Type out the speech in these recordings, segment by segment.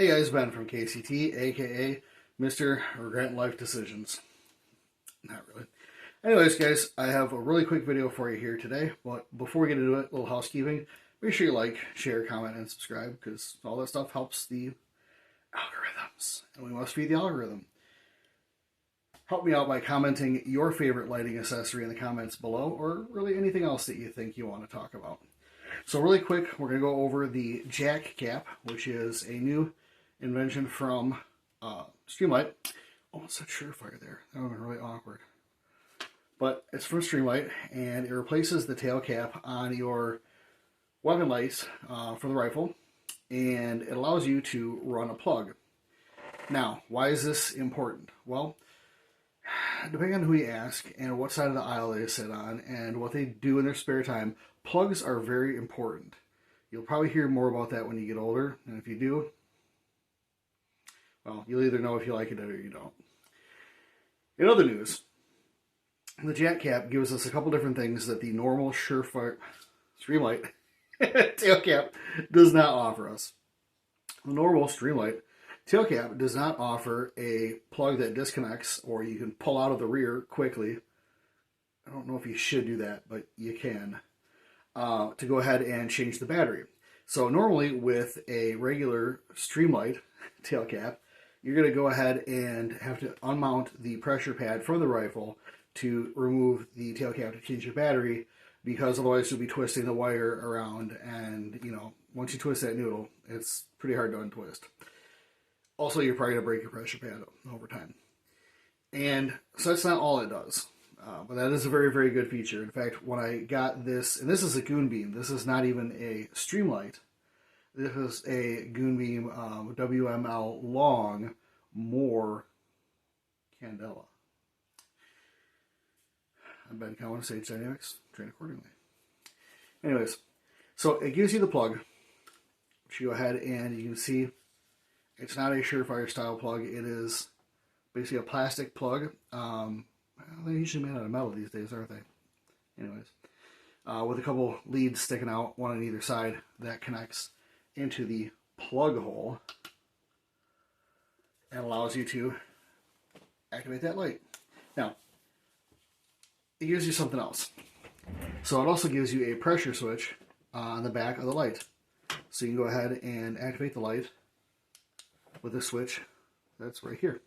Hey guys, Ben from KCT, aka Mr. Regret Life Decisions. Not really. Anyways, guys, I have a really quick video for you here today, but before we get into it, a little housekeeping. Make sure you like, share, comment, and subscribe, because all that stuff helps the algorithms, and we must feed the algorithm. Help me out by commenting your favorite lighting accessory in the comments below, or really anything else that you think you want to talk about. So really quick, we're going to go over the jack cap, which is a new invention from Streamlight. Oh, it's a Surefire there. That would have been really awkward. But it's from Streamlight, and it replaces the tail cap on your weapon lights for the rifle, and it allows you to run a plug. Now, why is this important? Well, depending on who you ask and what side of the aisle they sit on and what they do in their spare time, plugs are very important. You'll probably hear more about that when you get older, and if you do, well, you'll either know if you like it or you don't. In other news, the jack cap gives us a couple different things that the normal Surefire Streamlight tail cap does not offer us. The normal Streamlight tail cap does not offer a plug that disconnects or you can pull out of the rear quickly. I don't know if you should do that, but you can, to go ahead and change the battery. So normally with a regular Streamlight tail cap, you're going to go ahead and have to unmount the pressure pad from the rifle to remove the tail cap to change your battery, because otherwise you'll be twisting the wire around, and once you twist that noodle, it's pretty hard to untwist. Also, you're probably going to break your pressure pad over time. And so that's not all it does. But that is a very, very good feature. In fact, when I got this, and this is a Goonbeam, this is not even a Streamlight. This is a Goonbeam WML long, more Candela. I'm Ben Cowan, Sage Dynamics, train accordingly. Anyways, so it gives you the plug, which you go ahead and you can see it's not a Surefire style plug. It is basically a plastic plug. They're usually made out of metal these days, aren't they? Anyways, with a couple leads sticking out, one on either side, that connects into the plug hole and allows you to activate that light. Now, it gives you something else. So it also gives you a pressure switch on the back of the light. So you can go ahead and activate the light with a switch that's right here.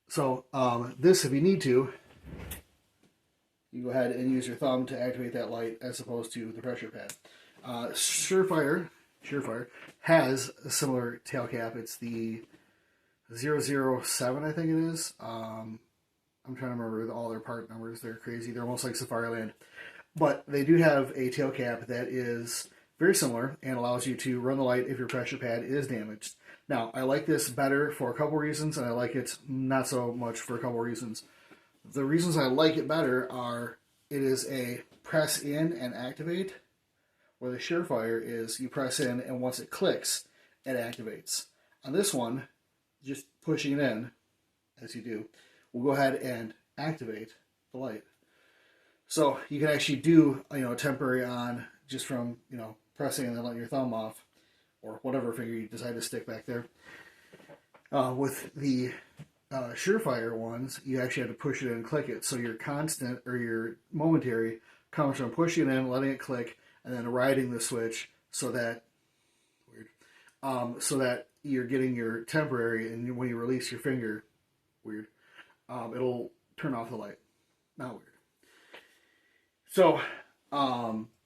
So this, if you need to, you go ahead and use your thumb to activate that light as opposed to the pressure pad. Surefire has a similar tail cap. It's the 007, I think it is. I'm trying to remember all their part numbers. They're crazy. They're almost like Safariland. But they do have a tail cap that is very similar and allows you to run the light if your pressure pad is damaged. Now, I like this better for a couple reasons, and I like it not so much for a couple reasons. The reasons I like it better are it is a press in and activate, where the Surefire is you press in and once it clicks, it activates. On this one, just pushing it in, as you do, will go ahead and activate the light. So you can actually do a temporary on just from pressing and then letting your thumb off, or whatever finger you decide to stick back there. With the Surefire ones, you actually have to push it in and click it. So your constant or your momentary comes from pushing it in, letting it click, and then riding the switch so that so that you're getting your temporary, and when you release your finger, it'll turn off the light. Not weird. So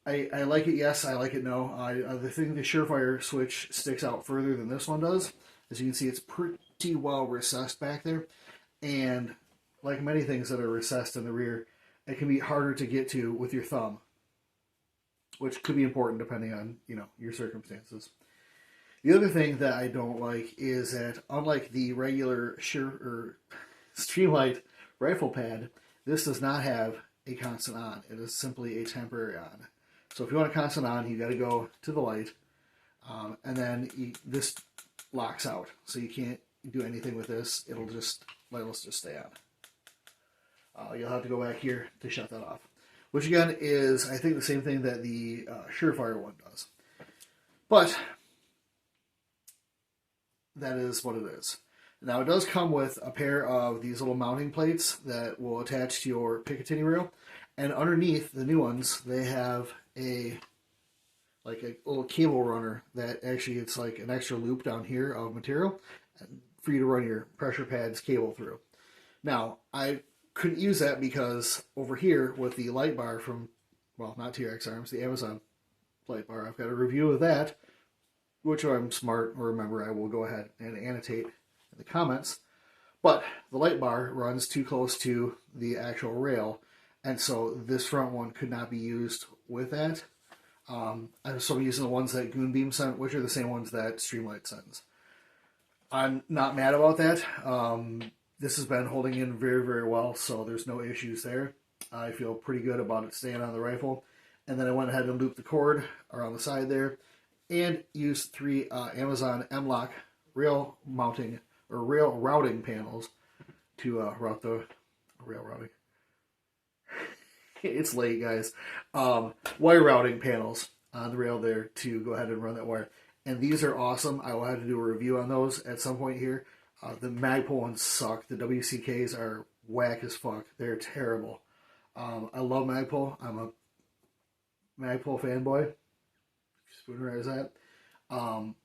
I like it, yes. I like it, no. The thing, the Surefire switch sticks out further than this one does. As you can see, it's pretty well recessed back there. And like many things that are recessed in the rear, it can be harder to get to with your thumb, which could be important depending on, your circumstances. The other thing that I don't like is that, unlike the regular Streamlight rifle pad, this does not have a constant on. It is simply a temporary on. So if you want a constant on, you got to go to the light, and then this locks out. So you can't do anything with this. It'll just stay on. You'll have to go back here to shut that off, which again is, I think, the same thing that the Surefire one does. But that is what it is. Now, it does come with a pair of these little mounting plates that will attach to your Picatinny rail. And underneath, the new ones, they have a little cable runner that actually, it's like an extra loop down here of material for you to run your pressure pads cable through. Now, I couldn't use that because over here with the light bar from, well, not TRX Arms, the Amazon light bar, I've got a review of that, which I'm smart, or remember, I will go ahead and annotate in the comments. But the light bar runs too close to the actual rail, and so this front one could not be used with that. I'm using the ones that Goonbeam sent, which are the same ones that Streamlight sends. I'm not mad about that. This has been holding in very, very well, so there's no issues there. I feel pretty good about it staying on the rifle. And then I went ahead and looped the cord around the side there and used 3 Amazon M-Lock rail mounting or rail routing panels to route the rail routing. It's late, guys. Wire routing panels on the rail there to go ahead and run that wire. And these are awesome. I will have to do a review on those at some point here. The Magpul ones suck. The WCKs are whack as fuck. They're terrible. I love Magpul. I'm a Magpul fanboy. Spooner is that.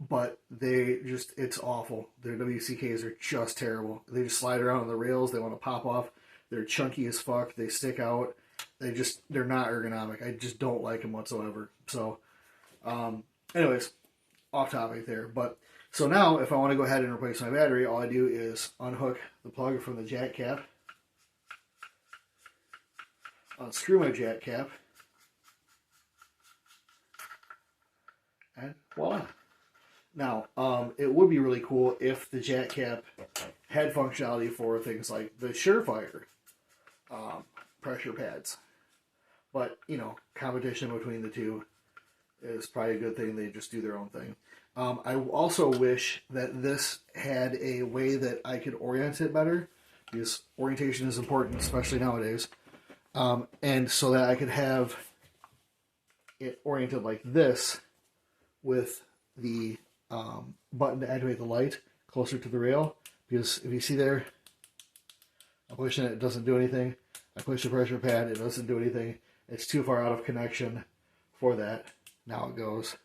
But they just, it's awful. Their WCKs are just terrible. They just slide around on the rails. They want to pop off. They're chunky as fuck. They stick out. They're not ergonomic. I just don't like them whatsoever. So, anyways, off topic there. But, so now, if I want to go ahead and replace my battery, all I do is unhook the plug from the jack cap, unscrew my jack cap, and voila. Now, it would be really cool if the jack cap had functionality for things like the Surefire pressure pads. But, you know, competition between the two is probably a good thing. They just do their own thing. I also wish that this had a way that I could orient it better, because orientation is important, especially nowadays. And so that I could have it oriented like this with the button to activate the light closer to the rail. Because if you see there, I'm pushing it, it doesn't do anything. I push the pressure pad, it doesn't do anything. It's too far out of connection for that. Now it goes.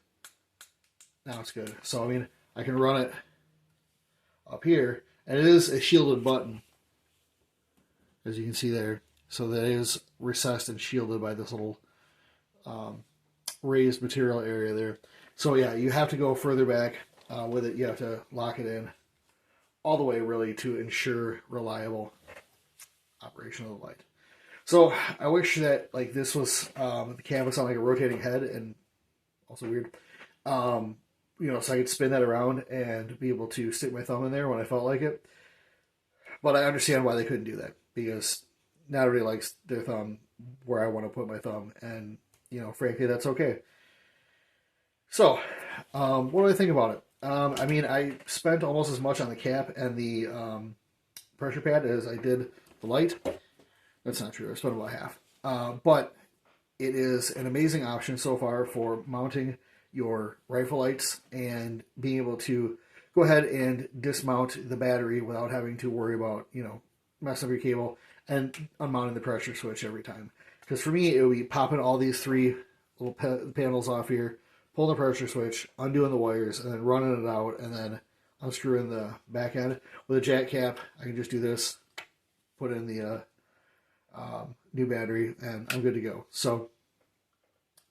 Now it's good. So, I mean, I can run it up here, and it is a shielded button, as you can see there. So that is recessed and shielded by this little raised material area there. So yeah, you have to go further back with it. You have to lock it in all the way, really, to ensure reliable operation of the light. So I wish that like this was the canvas on like a rotating head, and also weird. You know, so I could spin that around and be able to stick my thumb in there when I felt like it. But I understand why they couldn't do that, because not everybody likes their thumb where I want to put my thumb, and you know, frankly, that's okay. So, what do I think about it? I mean, I spent almost as much on the cap and the pressure pad as I did the light. That's not true. I spent about half. But it is an amazing option so far for mounting your rifle lights and being able to go ahead and dismount the battery without having to worry about, you know, messing up your cable and unmounting the pressure switch every time. Because for me, it would be popping all these 3 little panels off here, pulling the pressure switch, undoing the wires, and then running it out, and then unscrewing the back end. With a jack cap, I can just do this, put in the new battery, and I'm good to go. So,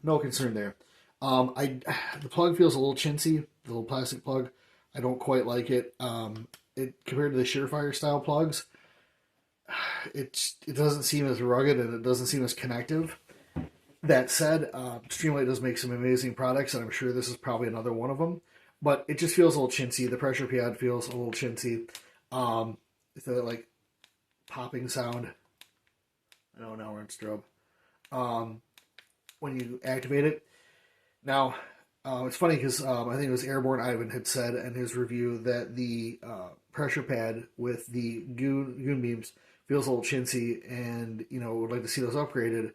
no concern there. The plug feels a little chintzy, the little plastic plug. I don't quite like it. Compared to the Surefire style plugs, it doesn't seem as rugged, and it doesn't seem as connective. That said, Streamlight does make some amazing products, and I'm sure this is probably another one of them. But it just feels a little chintzy. The pressure pad feels a little chintzy. It's that like popping sound. I know now we're in strobe. When you activate it. Now, it's funny because I think it was Airborne Ivan had said in his review that the pressure pad with the Goonbeams feels a little chintzy, and you know, would like to see those upgraded.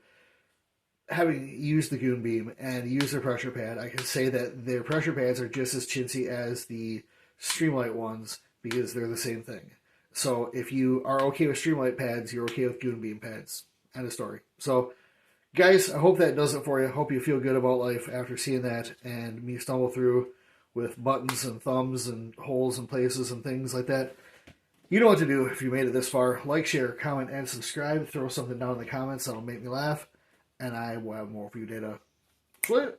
Having used the Goonbeam and used their pressure pad, I can say that their pressure pads are just as chintzy as the Streamlight ones because they're the same thing. So if you are okay with Streamlight pads, you're okay with Goonbeam pads. End of story. So, guys, I hope that does it for you. I hope you feel good about life after seeing that and me stumble through with buttons and thumbs and holes and places and things like that. You know what to do if you made it this far. Like, share, comment, and subscribe. Throw something down in the comments that'll make me laugh. And I will have more for you data. Later.